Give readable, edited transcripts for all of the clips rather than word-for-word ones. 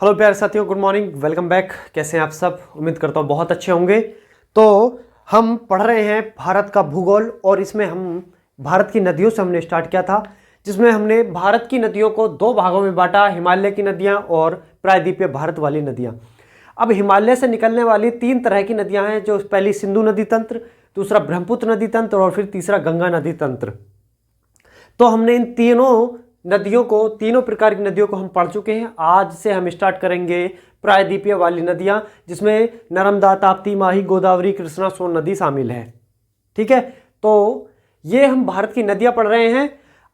Hello प्यारे साथियों, good morning, welcome back. कैसे हैं आप सब? उम्मीद करता हूँ बहुत अच्छे होंगे। तो हम पढ़ रहे हैं भारत का भूगोल और इसमें हम भारत की नदियों से हमने स्टार्ट किया था, जिसमें हमने भारत की नदियों को दो भागों में बांटा, हिमालय की नदियाँ और प्रायद्वीपीय भारत वाली नदियाँ। अब हिमालय से निकलने वाली तीन तरह की नदियाँ हैं, जो पहली सिंधु नदी तंत्र, दूसरा ब्रह्मपुत्र नदी तंत्र और फिर तीसरा गंगा नदी तंत्र। तो हमने इन तीनों प्रकार की नदियों को हम पढ़ चुके हैं। आज से हम स्टार्ट करेंगे प्रायद्वीपीय वाली नदियां, जिसमें नर्मदा, ताप्ती, माही, गोदावरी, कृष्णा, सोन नदी शामिल है। ठीक है, तो ये हम भारत की नदियां पढ़ रहे हैं।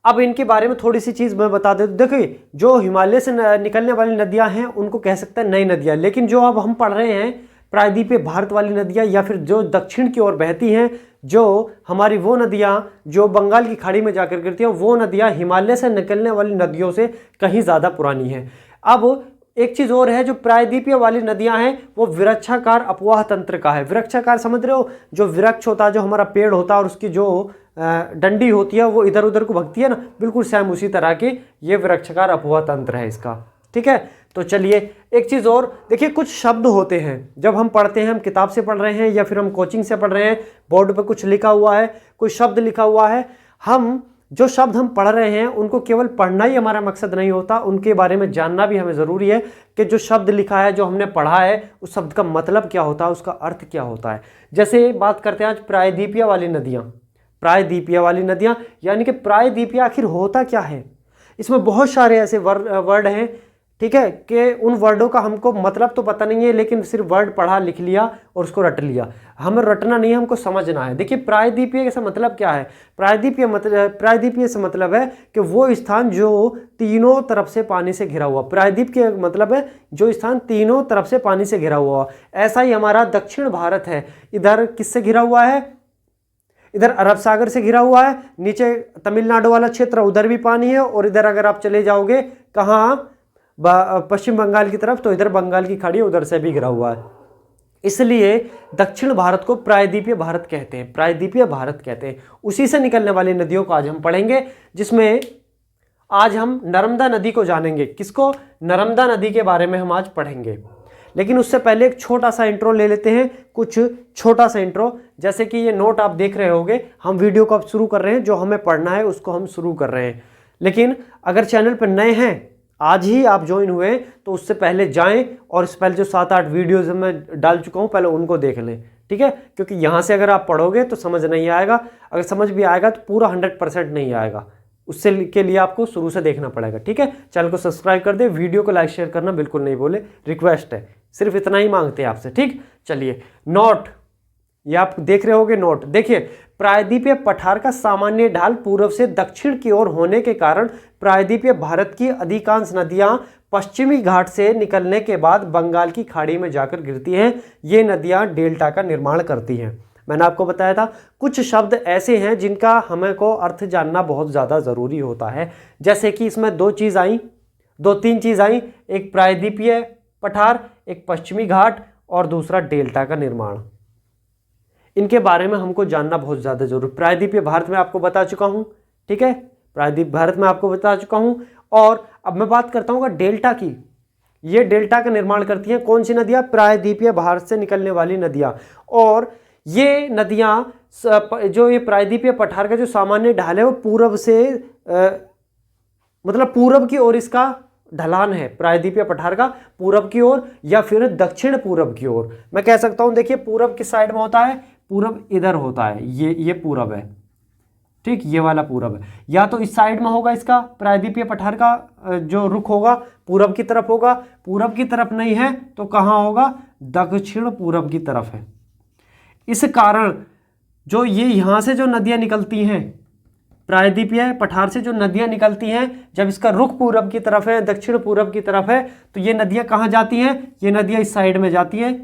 अब इनके बारे में थोड़ी सी चीज मैं बता देता हूं। देखिए, जो हिमालय से निकलने वाली नदियां हैं उनको कह सकते हैं नई नदियां, लेकिन जो अब हम पढ़ रहे हैं प्रायद्वीपीय भारत वाली नदियां, या फिर जो दक्षिण की ओर बहती हैं, जो हमारी वो नदियां जो बंगाल की खाड़ी में जाकर गिरती हैं, वो नदियां हिमालय से निकलने वाली नदियों से कहीं ज़्यादा पुरानी हैं। अब एक चीज़ और है, जो प्रायद्वीपीय वाली नदियां हैं वो वृक्षाकार अपवाह तंत्र का है। वृक्षाकार समझ रहे हो? जो वृक्ष होता है, जो हमारा पेड़ होता है और उसकी जो डंडी होती है वो इधर उधर को भगती है ना, बिल्कुल सेम उसी तरह की ये वृक्षाकार अपवाह तंत्र है इसका। ठीक है, तो चलिए एक चीज़ और देखिए, कुछ शब्द होते हैं जब हम पढ़ते हैं, हम किताब से पढ़ रहे हैं या फिर हम कोचिंग से पढ़ रहे हैं, बोर्ड पर कुछ लिखा हुआ है, कोई शब्द लिखा हुआ है, हम जो शब्द हम पढ़ रहे हैं उनको केवल पढ़ना ही हमारा मकसद नहीं होता, उनके बारे में जानना भी हमें ज़रूरी है कि जो शब्द लिखा है, जो हमने पढ़ा है, उस शब्द का मतलब क्या होता है, उसका अर्थ क्या होता है। जैसे बात करते हैं आज प्रायद्वीपीय वाली नदियाँ। प्रायद्वीपीय वाली नदियाँ यानी कि प्रायद्वीपीय आखिर होता क्या है? इसमें बहुत सारे ऐसे वर्ड हैं, ठीक है, कि उन वर्डों का हमको मतलब तो पता नहीं है, लेकिन सिर्फ वर्ड पढ़ा लिख लिया और उसको रट लिया। हमें रटना नहीं है, हमको समझना है। देखिए, प्रायद्वीपीय का मतलब क्या है? प्रायद्वीपीय से मतलब है कि वो स्थान जो तीनों तरफ से पानी से घिरा हुआ। प्रायद्वीप के मतलब है जो स्थान तीनों तरफ से पानी से घिरा हुआ। ऐसा ही हमारा दक्षिण भारत है। इधर किससे घिरा हुआ है? इधर अरब सागर से घिरा हुआ है। नीचे तमिलनाडु वाला क्षेत्र, उधर भी पानी है। और इधर अगर आप चले जाओगे कहाँ, पश्चिम बंगाल की तरफ, तो इधर बंगाल की खाड़ी, उधर से भी घिरा हुआ है। इसलिए दक्षिण भारत को प्रायद्वीपीय भारत कहते हैं, प्रायद्वीपीय भारत कहते हैं। उसी से निकलने वाली नदियों को आज हम पढ़ेंगे, जिसमें आज हम नर्मदा नदी को जानेंगे। किसको? नर्मदा नदी के बारे में हम आज पढ़ेंगे। लेकिन उससे पहले एक छोटा सा इंट्रो ले लेते हैं, कुछ छोटा सा इंट्रो। जैसे कि ये नोट आप देख रहे होंगे, हम वीडियो को अब शुरू कर रहे हैं, जो हमें पढ़ना है उसको हम शुरू कर रहे हैं। लेकिन अगर चैनल पर नए हैं, आज ही आप ज्वाइन हुए, तो उससे पहले जाएं और इस पहले जो 7-8 वीडियोज़ मैं डाल चुका हूं, पहले उनको देख लें। ठीक है, क्योंकि यहाँ से अगर आप पढ़ोगे तो समझ नहीं आएगा, अगर समझ भी आएगा तो पूरा 100% नहीं आएगा। उससे के लिए आपको शुरू से देखना पड़ेगा। ठीक है, चैनल को सब्सक्राइब कर दे, वीडियो को लाइक शेयर करना बिल्कुल नहीं बोले, रिक्वेस्ट है, सिर्फ इतना ही मांगते हैं आपसे। ठीक, चलिए नोट, ये आप देख रहे होगे नोट। देखिए, प्रायद्वीपीय पठार का सामान्य ढाल पूर्व से दक्षिण की ओर होने के कारण प्रायद्वीपीय भारत की अधिकांश नदियां पश्चिमी घाट से निकलने के बाद बंगाल की खाड़ी में जाकर गिरती हैं। ये नदियां डेल्टा का निर्माण करती हैं। मैंने आपको बताया था कुछ शब्द ऐसे हैं जिनका हमें को अर्थ जानना बहुत ज़्यादा ज़रूरी होता है। जैसे कि इसमें दो तीन चीज़ आई, एक प्रायद्वीपीय पठार, एक पश्चिमी घाट और दूसरा डेल्टा का निर्माण। इनके बारे में हमको जानना बहुत ज़्यादा जरूरी। प्रायद्वीपीय भारत में आपको बता चुका हूँ, ठीक है, प्रायद्वीप भारत में आपको बता चुका हूँ। और अब मैं बात करता हूँ डेल्टा की। ये डेल्टा का निर्माण करती हैं कौन सी नदियाँ? प्रायद्वीपीय भारत से निकलने वाली नदियाँ। और ये नदियाँ, जो ये प्रायद्वीपीय पठार का जो सामान्य ढाल है वो पूर्व से मतलब पूर्व की ओर इसका ढलान है। प्रायद्वीपीय पठार का पूर्व की ओर या फिर दक्षिण पूर्व की ओर मैं कह सकता हूं। देखिए, पूर्व किस साइड में होता है? पूर्व इधर होता है, ये पूर्व है। ठीक, ये वाला पूर्व है। या तो इस साइड में होगा, इसका प्रायद्वीपीय पठार का जो रुख होगा पूर्व की तरफ होगा। पूर्व की तरफ नहीं है तो कहाँ होगा? दक्षिण पूर्व की तरफ है। इस कारण जो ये यहां से जो नदियां निकलती हैं, प्रायद्वीपीय पठार से जो नदियां निकलती हैं, जब इसका रुख पूरब की तरफ है, दक्षिण पूरब की तरफ है, तो ये नदियां कहाँ जाती हैं? ये नदियां इस साइड में जाती हैं।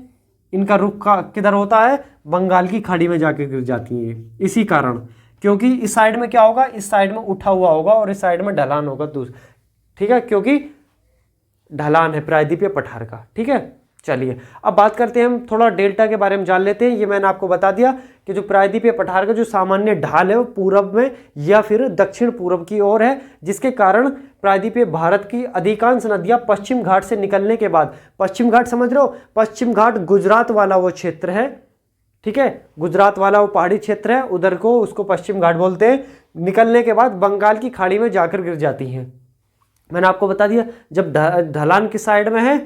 इनका रुख किधर होता है? बंगाल की खाड़ी में जाके गिर जाती हैं। इसी कारण, क्योंकि इस साइड में क्या होगा? इस साइड में उठा हुआ होगा और इस साइड में ढलान होगा दूसरा। ठीक है, क्योंकि ढलान है प्रायद्वीपीय पठार का। ठीक है, चलिए अब बात करते हैं, हम थोड़ा डेल्टा के बारे में जान लेते हैं। ये मैंने आपको बता दिया कि जो प्रायद्वीपीय पठार का जो सामान्य ढाल है वो पूरब में या फिर दक्षिण पूरब की ओर है, जिसके कारण प्रायद्वीपीय भारत की अधिकांश नदियां पश्चिम घाट से निकलने के बाद, पश्चिम घाट समझ रहे हो, पश्चिम घाट गुजरात वाला वो क्षेत्र है, ठीक है, गुजरात वाला वो पहाड़ी क्षेत्र है, उधर को उसको पश्चिम घाट बोलते हैं, निकलने के बाद बंगाल की खाड़ी में जाकर गिर जाती हैं। मैंने आपको बता दिया, जब ढलान किस साइड में है,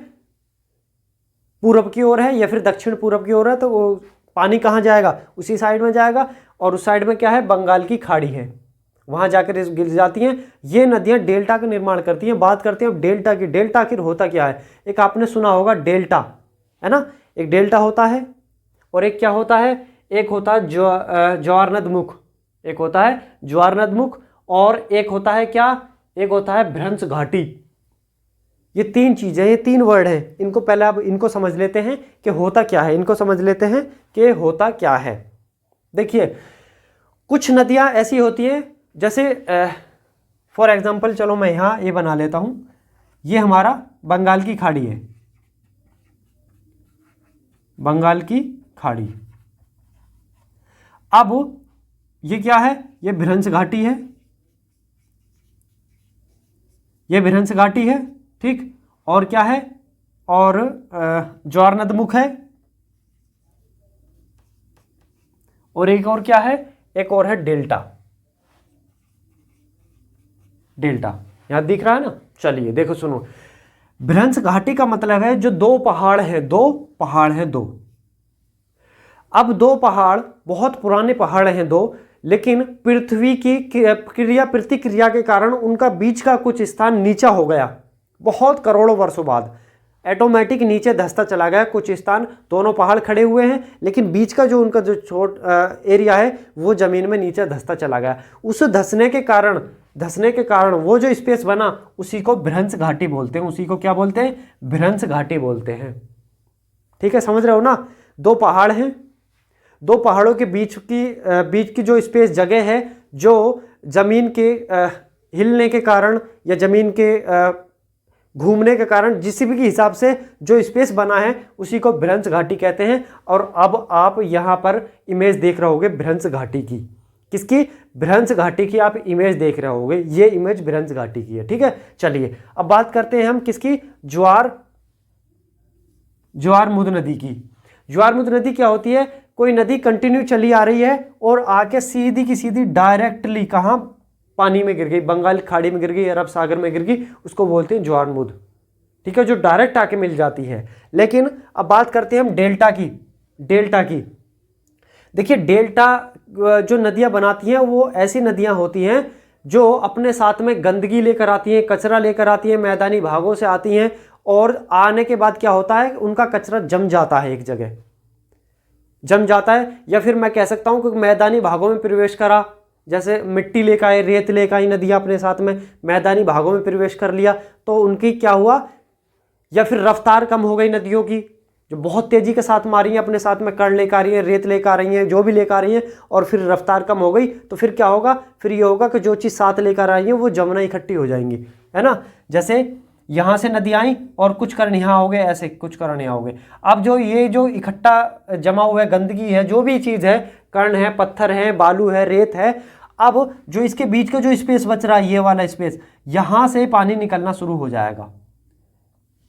पूरब की ओर है या फिर दक्षिण पूरब की ओर है, तो वो पानी कहाँ जाएगा, उसी साइड में जाएगा, और उस साइड में क्या है, बंगाल की खाड़ी है, वहां जाकर गिर जाती हैं। ये नदियां डेल्टा का निर्माण करती हैं। बात करते हैं अब डेल्टा की। डेल्टा आखिर होता क्या है? एक आपने सुना होगा डेल्टा, है ना, एक डेल्टा होता है और एक क्या होता है, एक होता है ज्वारनदमुख, एक होता है ज्वारनदमुख, और एक होता है क्या, एक होता है भ्रंश घाटी। ये तीन चीजें, ये तीन वर्ड हैं, इनको पहले आप इनको समझ लेते हैं कि होता क्या है, इनको समझ लेते हैं कि होता क्या है। देखिए कुछ नदियां ऐसी होती हैं, जैसे फॉर एग्जांपल, चलो मैं यहां ये बना लेता हूं, ये हमारा बंगाल की खाड़ी है, बंगाल की खाड़ी। अब ये क्या है, ये भ्रंश घाटी है, ये भ्रंश घाटी है, ठीक, और क्या है, और ज्वारनदमुख है, और एक और क्या है, एक और है डेल्टा। डेल्टा यहां दिख रहा है ना। चलिए देखो सुनो, भ्रंश घाटी का मतलब है जो दो पहाड़ हैं, दो पहाड़ हैं, दो। अब दो पहाड़ बहुत पुराने पहाड़ हैं दो, लेकिन पृथ्वी की क्रिया प्रतिक्रिया के कारण उनका बीच का कुछ स्थान नीचा हो गया, बहुत करोड़ों वर्षों बाद ऑटोमेटिक नीचे धंसता चला गया कुछ स्थान। दोनों पहाड़ खड़े हुए हैं, लेकिन बीच का जो उनका जो छोट एरिया है वो जमीन में नीचे धंसता चला गया। उस धंसने के कारण वो जो स्पेस बना उसी को भ्रंश घाटी बोलते हैं, उसी को क्या बोलते हैं, भ्रंश घाटी बोलते हैं। ठीक है, समझ रहे हो ना। दो पहाड़ हैं, दो पहाड़ों के बीच की जो स्पेस जगह है, जो जमीन के हिलने के कारण या जमीन के घूमने के कारण जिस भी के हिसाब से जो स्पेस बना है उसी को भ्रंश घाटी कहते हैं। और अब आप यहां पर इमेज देख रहे होगे भ्रंश घाटी की, किसकी, भ्रंश घाटी की आप इमेज देख रहे होगे, ये इमेज भ्रंश घाटी की है। ठीक है, चलिए अब बात करते हैं हम किसकी, ज्वारमुद नदी की। ज्वारमुद नदी क्या होती है, कोई नदी कंटिन्यू चली आ रही है और आके सीधी की सीधी डायरेक्टली कहां, पानी में गिर गई, बंगाल खाड़ी में गिर गई, अरब सागर में गिर गई, उसको बोलते हैं ज्वारमुद। ठीक है, जो डायरेक्ट आके मिल जाती है। लेकिन अब बात करते हैं हम डेल्टा की। डेल्टा की देखिए, डेल्टा जो नदियां बनाती हैं वो ऐसी नदियां होती हैं जो अपने साथ में गंदगी लेकर आती हैं, कचरा लेकर आती हैं, मैदानी भागों से आती हैं, और आने के बाद क्या होता है, उनका कचरा जम जाता है, एक जगह जम जाता है, या फिर मैं कह सकता हूं कि मैदानी भागों में प्रवेश करा, जैसे मिट्टी लेकर आए, रेत लेकर आई नदियां अपने साथ में, मैदानी भागों में प्रवेश कर लिया, तो उनकी क्या हुआ, या फिर रफ्तार कम हो गई नदियों की, जो बहुत तेजी के साथ मारी हैं, अपने साथ में कण लेकर आ रही हैं, रेत लेकर आ रही हैं, जो भी लेकर आ रही हैं, और फिर रफ्तार कम हो गई, तो फिर क्या होगा, फिर ये होगा कि जो चीज़ साथ लेकर आ रही है वो जमुना इकट्ठी हो जाएंगी, है ना। जैसे यहाँ से नदी आई और कुछ कण यहाँ हो गए, ऐसे कुछ कण यहाँ हो गए। अब जो ये जो इकट्ठा जमा हुआ है, गंदगी है, जो भी चीज़ है, कण है, पत्थर है, बालू है, रेत है, अब जो इसके बीच का जो स्पेस बच रहा है, ये वाला स्पेस, यहाँ से पानी निकलना शुरू हो जाएगा।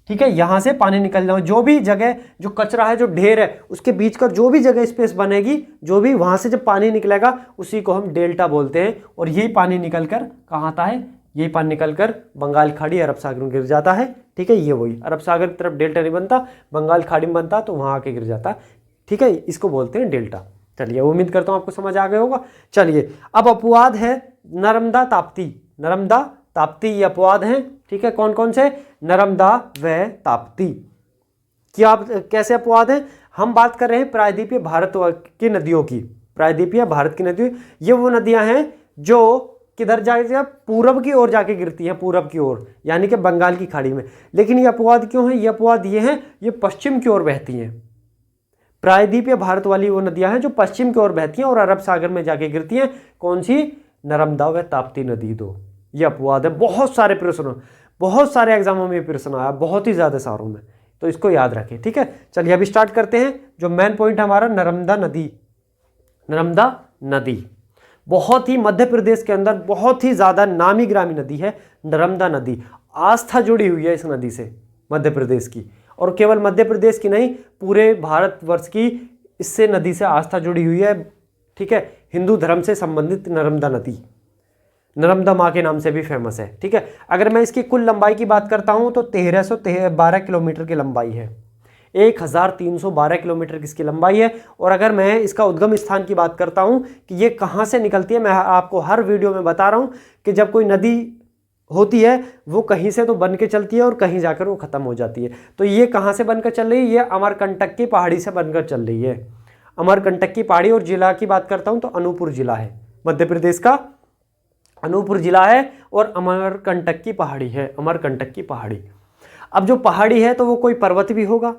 ठीक है, यहां से पानी निकल जाए, जो भी जगह जो कचरा है, जो ढेर है, उसके बीच का जो भी जगह स्पेस बनेगी, जो भी वहां से जब पानी निकलेगा उसी को हम डेल्टा बोलते हैं। और यही पानी निकलकर कहाँ आता है, यही पानी निकलकर बंगाल खाड़ी, अरब सागर में गिर जाता है। ठीक है, ये वही अरब सागर की तरफ डेल्टा नहीं बनता, बंगाल खाड़ी में बनता, तो वहां आके गिर जाता है। ठीक है, इसको बोलते हैं डेल्टा। चलिए, उम्मीद करता हूं आपको समझ आ गया होगा। चलिए, अब अपवाद है नर्मदा ताप्ती। नर्मदा ताप्ती ये अपवाद हैं। ठीक है, कौन कौन से, नर्मदा व ताप्ती। क्या कैसे अपवाद हैं, हम बात कर रहे हैं प्रायद्वीपीय भारत की नदियों की। प्रायद्वीपीय भारत की नदियों, ये वो नदियां हैं जो किधर जाके, पूरब की ओर जाके गिरती हैं, पूरब की ओर, यानी कि बंगाल की खाड़ी में। लेकिन ये अपवाद क्यों है, ये अपवाद ये हैं, ये पश्चिम की ओर बहती हैं। प्रायद्वीपीय भारत वाली वो नदियां हैं जो पश्चिम की ओर बहती हैं और अरब सागर में जाके गिरती हैं। कौन सी, नर्मदा व ताप्ती नदी दो। ये अपवाद है। बहुत सारे प्रश्न, बहुत सारे एग्जामों में प्रश्न आया, बहुत ही ज्यादा सारों में, तो इसको याद रखें। ठीक है, चलिए अभी स्टार्ट करते हैं। जो मेन पॉइंट हमारा, नर्मदा नदी। नर्मदा नदी, बहुत ही मध्य प्रदेश के अंदर बहुत ही ज़्यादा नामी ग्रामी नदी है नर्मदा नदी। आस्था जुड़ी हुई है इस नदी से मध्य प्रदेश की, और केवल मध्य प्रदेश की नहीं, पूरे भारतवर्ष की इससे नदी से आस्था जुड़ी हुई है। ठीक है, हिंदू धर्म से संबंधित नर्मदा नदी नर्मदा माँ के नाम से भी फेमस है। ठीक है, अगर मैं इसकी कुल लंबाई की बात करता हूँ तो 1312 किलोमीटर की लंबाई है, 1312 किलोमीटर की इसकी लंबाई है। और अगर मैं इसका उद्गम स्थान की बात करता हूँ कि ये कहाँ से निकलती है, मैं आपको हर वीडियो में बता रहा हूँ कि जब कोई नदी होती है वो कहीं से तो बन के चलती है और कहीं जाकर वो ख़त्म हो जाती है। तो ये कहाँ से बनकर चल रही है, ये अमरकंटक की पहाड़ी से बनकर चल रही है। अमरकंटक की पहाड़ी, और जिला की बात करता हूँ तो अनूपपुर जिला है, मध्य प्रदेश का अनूपपुर जिला है, और अमरकंटक की पहाड़ी है, अमरकंटक की पहाड़ी। अब जो पहाड़ी है तो वो कोई पर्वत भी होगा,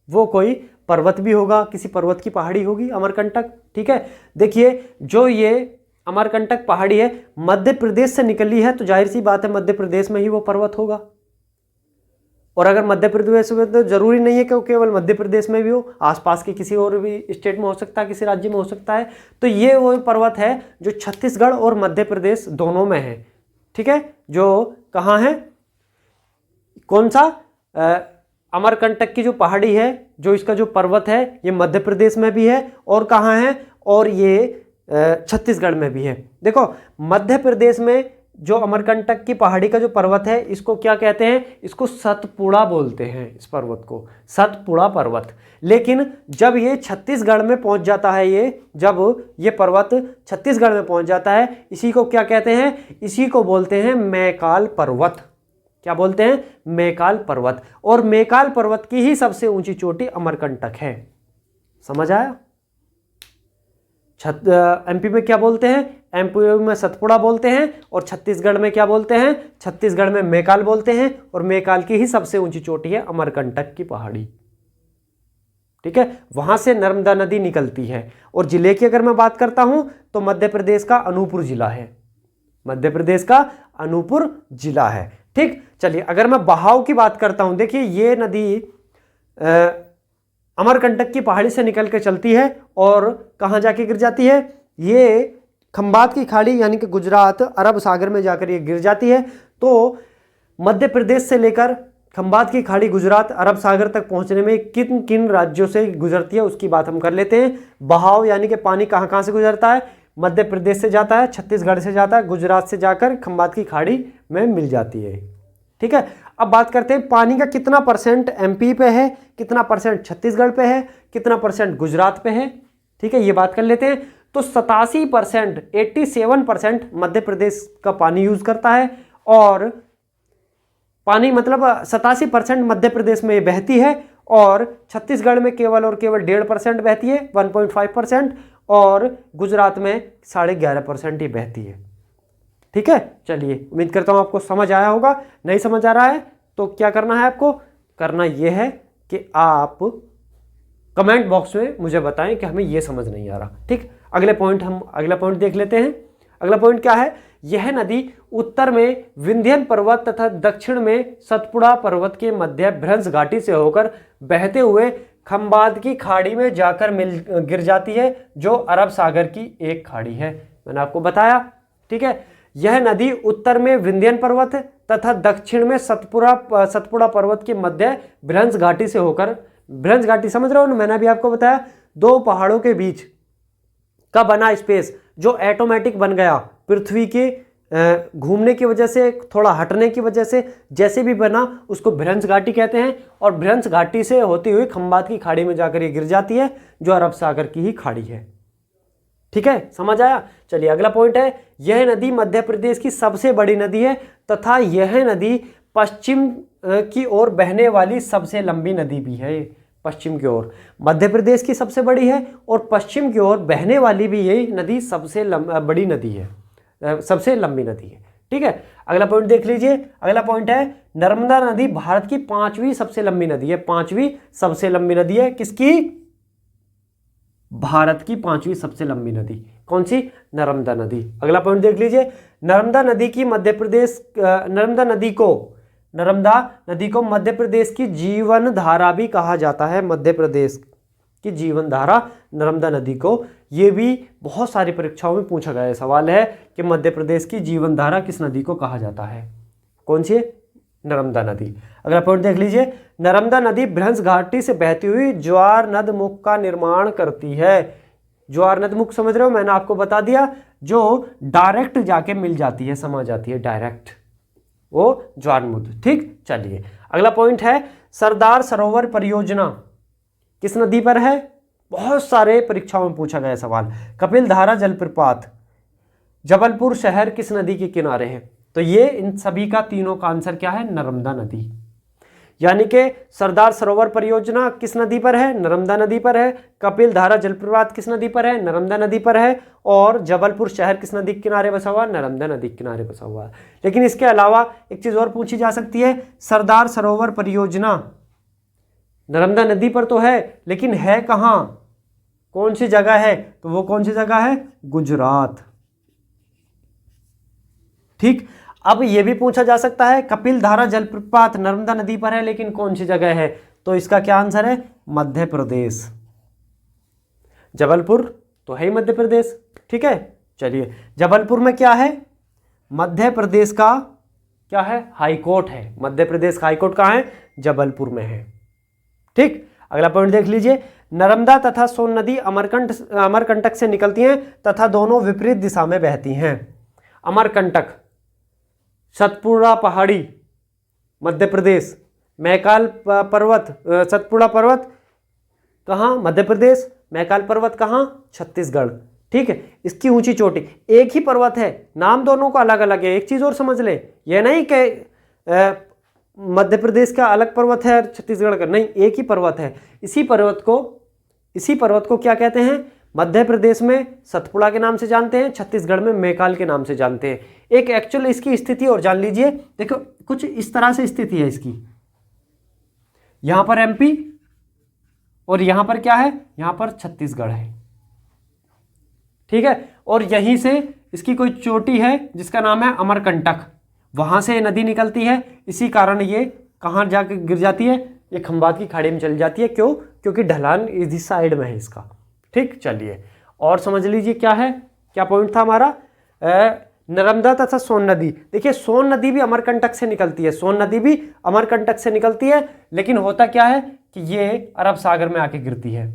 वो कोई पर्वत भी होगा, किसी पर्वत की पहाड़ी होगी अमरकंटक। ठीक है, देखिए जो ये अमरकंटक पहाड़ी है मध्य प्रदेश से निकली है, तो जाहिर सी बात है मध्य प्रदेश में ही वो पर्वत होगा। और अगर मध्य प्रदेश में, तो जरूरी नहीं है कि वो केवल मध्य प्रदेश में भी हो, आसपास के किसी और भी स्टेट में हो सकता है, किसी राज्य में हो सकता है। तो ये वो पर्वत है जो छत्तीसगढ़ और मध्य प्रदेश दोनों में है। ठीक है, जो कहाँ है, कौन सा, अमरकंटक की जो पहाड़ी है, जो इसका जो पर्वत है, ये मध्य प्रदेश में भी है, और कहाँ है, और ये छत्तीसगढ़ में भी है। देखो मध्य प्रदेश में जो अमरकंटक की पहाड़ी का जो पर्वत है, इसको क्या कहते हैं, इसको सतपुड़ा बोलते हैं, इस पर्वत को सतपुड़ा पर्वत। लेकिन जब ये छत्तीसगढ़ में पहुंच जाता है, जब ये पर्वत छत्तीसगढ़ में पहुंच जाता है, इसी को क्या कहते हैं, इसी को बोलते हैं मैकाल पर्वत। क्या बोलते हैं, मैकाल पर्वत। और मैकाल पर्वत की ही सबसे ऊंची चोटी अमरकंटक है। समझ आया। एमपी में क्या बोलते हैं, एमपी में सतपुड़ा बोलते हैं, और छत्तीसगढ़ में क्या बोलते हैं, छत्तीसगढ़ में मैकाल बोलते हैं, और मैकाल की ही सबसे ऊंची चोटी है अमरकंटक की पहाड़ी। ठीक है, वहां से नर्मदा नदी निकलती है। और जिले की अगर मैं बात करता हूं तो मध्य प्रदेश का अनूपपुर जिला है, मध्य प्रदेश का अनूपपुर जिला है। ठीक, चलिए अगर मैं बहाव की बात करता हूं, देखिए ये नदी अमरकंटक की पहाड़ी से निकल के चलती है और कहाँ जाके गिर जाती है, ये खंबात की खाड़ी यानी कि गुजरात अरब सागर में जाकर ये गिर जाती है। तो मध्य प्रदेश से लेकर खंबात की खाड़ी गुजरात अरब सागर तक पहुंचने में किन किन राज्यों से गुजरती है उसकी बात हम कर लेते हैं। बहाव यानी कि पानी कहाँ कहाँ से गुजरता है, मध्य प्रदेश से जाता है, छत्तीसगढ़ से जाता है, गुजरात से जाकर खंबात की खाड़ी में मिल जाती है। ठीक है, अब बात करते हैं पानी का कितना परसेंट एमपी पे है, कितना परसेंट छत्तीसगढ़ पे है, कितना परसेंट गुजरात पे है। ठीक है, ये बात कर लेते हैं। तो 87%, 87% मध्य प्रदेश का पानी यूज करता है, और पानी मतलब 87% मध्य प्रदेश में बहती है, और छत्तीसगढ़ में केवल और केवल 1.5% बहती है, 1.5%, और गुजरात में 11.5% ही बहती है। ठीक है, चलिए उम्मीद करता हूं आपको समझ आया होगा। नहीं समझ आ रहा है तो क्या करना है, आपको करना यह है कि आप कमेंट बॉक्स में मुझे बताएं कि हमें यह समझ नहीं आ रहा। ठीक, अगला पॉइंट देख लेते हैं। अगला पॉइंट क्या है, यह नदी उत्तर में विंध्यन पर्वत तथा दक्षिण में सतपुड़ा पर्वत के मध्य भ्रंश घाटी से होकर बहते हुए खंबात की खाड़ी में जाकर गिर जाती है, जो अरब सागर की एक खाड़ी है। मैंने आपको बताया। ठीक है, यह नदी उत्तर में विंध्यन पर्वत तथा दक्षिण में सतपुड़ा पर्वत के मध्य भ्रंश घाटी से होकर, भ्रंश घाटी समझ रहे हो ना, मैंने अभी आपको बताया, दो पहाड़ों के बीच का बना स्पेस जो ऑटोमेटिक बन गया पृथ्वी के घूमने की वजह से, थोड़ा हटने की वजह से, जैसे भी बना उसको भ्रंश घाटी कहते हैं। और भ्रंश घाटी से होती हुई खंबात की खाड़ी में जाकर ये गिर जाती है, जो अरब सागर की ही खाड़ी है। ठीक है, समझ आया। चलिए अगला पॉइंट है, यह नदी मध्य प्रदेश की सबसे बड़ी नदी है तथा यह नदी पश्चिम की ओर बहने वाली सबसे लंबी नदी भी है। पश्चिम की ओर मध्य प्रदेश की सबसे बड़ी है, और पश्चिम की ओर बहने वाली भी यही नदी सबसे बड़ी नदी है, सबसे लंबी नदी है। ठीक है, अगला पॉइंट देख लीजिए। अगला पॉइंट है, नर्मदा नदी भारत की 5वीं सबसे लंबी नदी है। 5वीं सबसे लंबी नदी है किसकी, भारत की 5वीं सबसे लंबी नदी कौन सी, नर्मदा नदी। अगला पॉइंट देख लीजिए, नर्मदा नदी को मध्य प्रदेश की जीवन धारा भी कहा जाता है। मध्य प्रदेश की जीवन धारा नर्मदा नदी को, ये भी बहुत सारी परीक्षाओं में पूछा गया सवाल है कि मध्य प्रदेश की जीवन धारा किस नदी को कहा जाता है। कौन सी? नर्मदा नदी। अगला पॉइंट देख लीजिए, नर्मदा नदी भ्रंश घाटी से बहती हुई ज्वार नद मुख का निर्माण करती है। ज्वार नद मुख समझ रहे हो, मैंने आपको बता दिया, जो डायरेक्ट जाके मिल जाती है, समा जाती है डायरेक्ट, वो ज्वार नद। ठीक, चलिए अगला पॉइंट है, सरदार सरोवर परियोजना किस नदी पर है? बहुत सारे परीक्षाओं में पूछा गया सवाल। कपिल धारा जलप्रपात जबलपुर शहर किस नदी के किनारे है? तो ये इन सभी का तीनों का आंसर क्या है? नर्मदा नदी। यानी कि सरदार सरोवर परियोजना किस नदी पर है? नर्मदा नदी पर है। कपिल धारा जलप्रपात किस नदी पर है? नर्मदा नदी पर है। और जबलपुर शहर किस नदी के किनारे बसा हुआ? नर्मदा नदी के किनारे बसा हुआ है। लेकिन इसके अलावा एक चीज और पूछी जा सकती है, सरदार सरोवर परियोजना नर्मदा नदी पर तो है, लेकिन है कहां, कौन सी जगह है? तो वो कौन सी जगह है? गुजरात। ठीक, अब यह भी पूछा जा सकता है, कपिल धारा जलप्रपात नर्मदा नदी पर है, लेकिन कौन सी जगह है? तो इसका क्या आंसर है? मध्य प्रदेश। जबलपुर तो है ही मध्य प्रदेश। ठीक है, चलिए जबलपुर में क्या है? मध्य प्रदेश का क्या है? हाई कोर्ट है। मध्य प्रदेश का हाई कोर्ट कहां है? जबलपुर में है। ठीक, अगला पॉइंट देख लीजिए, नर्मदा तथा सोन नदी अमरकंटक से निकलती हैं तथा दोनों विपरीत दिशा में बहती हैं। अमरकंटक सतपुड़ा पहाड़ी मध्य प्रदेश, मैकाल पर्वत सतपुड़ा पर्वत कहाँ? मध्य प्रदेश। मैकाल पर्वत कहाँ? छत्तीसगढ़। ठीक है, इसकी ऊंची चोटी एक ही पर्वत है, नाम दोनों का अलग अलग है। एक चीज और समझ ले, यह नहीं कि मध्य प्रदेश का अलग पर्वत है और छत्तीसगढ़ का, नहीं, एक ही पर्वत है। इसी पर्वत को क्या कहते हैं? मध्य प्रदेश में सतपुड़ा के नाम से जानते हैं, छत्तीसगढ़ में मैकाल के नाम से जानते हैं। एक एक्चुअल इसकी स्थिति और जान लीजिए, देखो कुछ इस तरह से स्थिति है इसकी, यहां पर एमपी और यहां पर क्या है? यहां पर छत्तीसगढ़ है। ठीक है, और यहीं से इसकी कोई चोटी है जिसका नाम है अमरकंटक, वहां से नदी निकलती है। इसी कारण ये कहां जाकर गिर जाती है? ये खंबात की खाड़ी में चली जाती है। क्यों? क्योंकि ढलान इसी साइड में है इसका। ठीक, चलिए और समझ लीजिए क्या है, क्या पॉइंट था हमारा? नर्मदा तथा सोन नदी। देखिए सोन नदी भी अमरकंटक से निकलती है, सोन नदी भी अमरकंटक से निकलती है, लेकिन होता क्या है कि ये अरब सागर में आके गिरती है।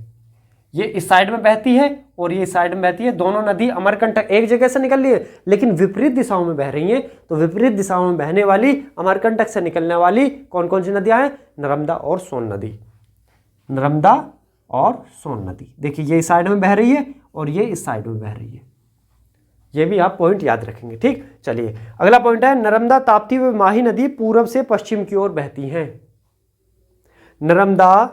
ये इस साइड में बहती है और ये इस साइड में बहती है। दोनों नदी अमरकंटक एक जगह से निकल रही है, लेकिन विपरीत दिशाओं में बह रही हैं। तो विपरीत दिशाओं में बहने वाली अमरकंटक से निकलने वाली कौन कौन सी नदियां हैं? नर्मदा और सोन नदी। नर्मदा और सोन नदी, देखिए ये इस साइड में बह रही है और ये इस साइड में बह रही है। ये भी आप पॉइंट याद रखेंगे। ठीक, चलिए अगला पॉइंट है, नर्मदा ताप्ती व माही नदी पूर्व से पश्चिम की ओर बहती हैं। नर्मदा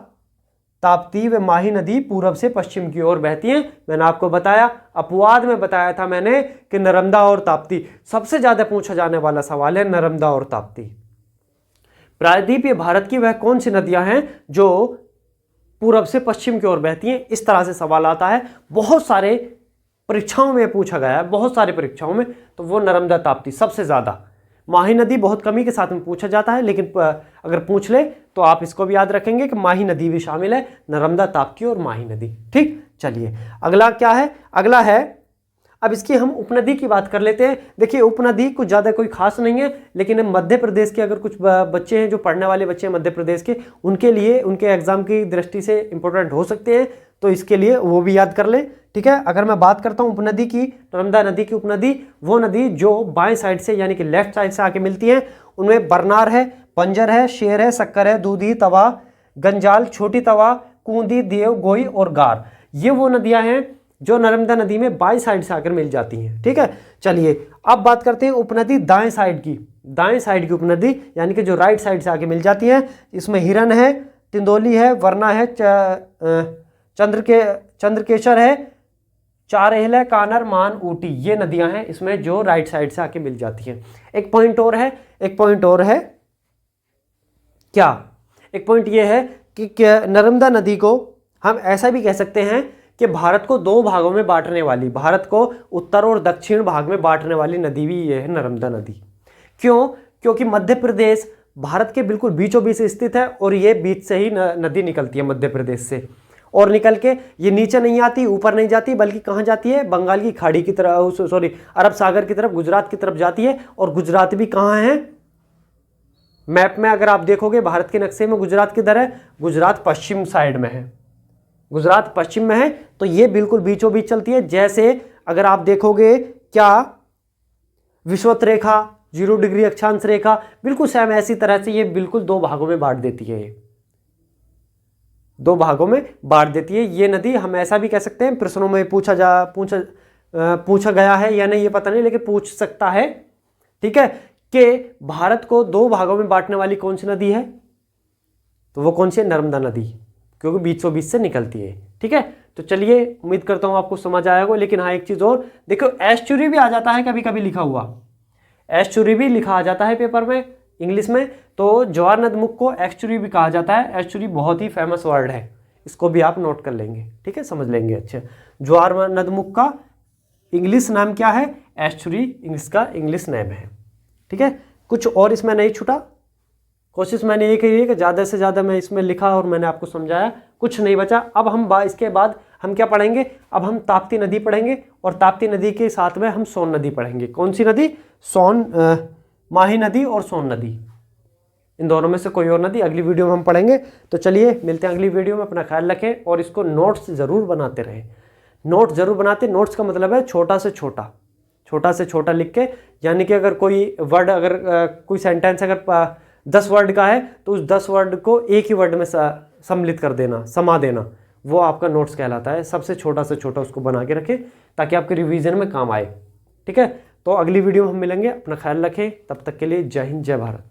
ताप्ती व माही नदी पूर्व से पश्चिम की ओर बहती हैं। मैंने आपको बताया, अपवाद में बताया था मैंने कि नर्मदा और ताप्ती सबसे ज्यादा पूछा जाने वाला सवाल है। नर्मदा और ताप्ती। प्रायद्वीपीय भारत की वह कौन सी नदियां हैं जो पूर्व से पश्चिम की ओर बहती हैं? इस तरह से सवाल आता है, बहुत सारे परीक्षाओं में पूछा गया है, बहुत सारी परीक्षाओं में। तो वो नर्मदा ताप्ती सबसे ज्यादा। माही नदी बहुत कमी के साथ में पूछा जाता है, लेकिन अगर पूछ ले तो आप इसको भी याद रखेंगे कि माही नदी भी शामिल है, नर्मदा ताप्ती और माही नदी। ठीक, चलिए अगला क्या है? अगला है, अब इसकी हम उपनदी की बात कर लेते हैं। देखिए उपनदी कुछ ज़्यादा कोई खास नहीं है, लेकिन मध्य प्रदेश के अगर कुछ बच्चे हैं जो पढ़ने वाले बच्चे हैं मध्य प्रदेश के, उनके लिए उनके एग्जाम की दृष्टि से इंपॉर्टेंट हो सकते हैं, तो इसके लिए वो भी याद कर ले। ठीक है, अगर मैं बात करता हूँ उपनदी की, नर्मदा नदी की उपनदी, वो नदी जो बाएं साइड से यानी कि लेफ्ट साइड से आके मिलती है, उनमें बरनार है, पंजर है, शेर है, शक्कर है, दूधी, तवा, गंजाल, छोटी तवा, कूंदी, देव, गोई और गार। ये वो नदियां हैं जो नर्मदा नदी में बाएं साइड से आकर मिल जाती हैं। ठीक है, चलिए अब बात करते हैं उपनदी दाएं साइड की। दाएं साइड की उपनदी यानी कि जो राइट साइड से आके मिल जाती है, इसमें हिरन है, तिंदोली है, वरना है, चंद्रकेशर है, चारहेल है, कानर, मान, ऊटी। ये नदियां हैं इसमें जो राइट साइड से आके मिल जाती हैं। एक पॉइंट और है, क्या? एक पॉइंट ये है कि नर्मदा नदी को हम ऐसा भी कह सकते हैं कि भारत को दो भागों में बांटने वाली, भारत को उत्तर और दक्षिण भाग में बांटने वाली नदी भी ये है नर्मदा नदी। क्यों? क्योंकि मध्य प्रदेश भारत के बिल्कुल बीचों बीच स्थित है और ये बीच से ही नदी निकलती है मध्य प्रदेश से। और निकल के ये नीचे नहीं आती, ऊपर नहीं जाती, बल्कि कहाँ जाती है, बंगाल की खाड़ी की तरफ, सॉरी अरब सागर की तरफ, गुजरात की तरफ जाती है। और गुजरात भी कहाँ है मैप में, अगर आप देखोगे भारत के नक्शे में गुजरात किधर है, गुजरात पश्चिम साइड में है, गुजरात पश्चिम में है। तो ये बिल्कुल बीचों बीच चलती है। जैसे अगर आप देखोगे क्या विषुवत रेखा, 0 डिग्री अक्षांश रेखा, बिल्कुल सेम ऐसी तरह से ये बिल्कुल 2 भागों में बांट देती है, 2 भागों में बांट देती है ये नदी। हम ऐसा भी कह सकते हैं, प्रश्नों में पूछा गया है या नहीं ये पता नहीं, लेकिन पूछ सकता है, ठीक है, कि भारत को 2 भागों में बांटने वाली कौन सी नदी है, तो वो कौन सी है, नर्मदा नदी, क्योंकि बीचों बीच से निकलती है, ठीक है। तो चलिए, उम्मीद करता हूं आपको समझ आया होगा। लेकिन हाँ, एक चीज और देखो, एस्चुरी भी आ जाता है कभी कभी लिखा हुआ, एस्चुरी भी लिखा आ जाता है पेपर में इंग्लिश में। तो ज्वार नदमुख को एस्चुरी भी कहा जाता है। एस्चुरी बहुत ही फेमस वर्ड है, इसको भी आप नोट कर लेंगे, ठीक है, समझ लेंगे अच्छे। ज्वार नदमुख का इंग्लिश नाम क्या है, एस्चुरी इसका इंग्लिश नेम है, ठीक है। कुछ और इसमें नहीं छूटा, कोशिश मैंने ये करी है कि ज़्यादा से ज़्यादा मैं इसमें लिखा और मैंने आपको समझाया, कुछ नहीं बचा। अब हम इसके बाद हम क्या पढ़ेंगे, अब हम ताप्ती नदी पढ़ेंगे, और ताप्ती नदी के साथ में हम सोन नदी पढ़ेंगे। कौन सी नदी, माही नदी और सोन नदी, इन दोनों में से कोई और नदी अगली वीडियो में हम पढ़ेंगे। तो चलिए, मिलते हैं अगली वीडियो में, अपना ख्याल रखें और इसको नोट्स ज़रूर बनाते रहें। नोट्स ज़रूर बनाते, नोट्स का मतलब है छोटा से छोटा लिख के, यानी कि अगर कोई वर्ड, अगर कोई सेंटेंस अगर 10 वर्ड का है तो उस 10 वर्ड को एक ही वर्ड में सम्मिलित कर देना, समा देना, वो आपका नोट्स कहलाता है। सबसे छोटा से छोटा उसको बना के रखें ताकि आपके रिवीजन में काम आए, ठीक है। तो अगली वीडियो में हम मिलेंगे, अपना ख्याल रखें, तब तक के लिए जय हिंद, जय भारत।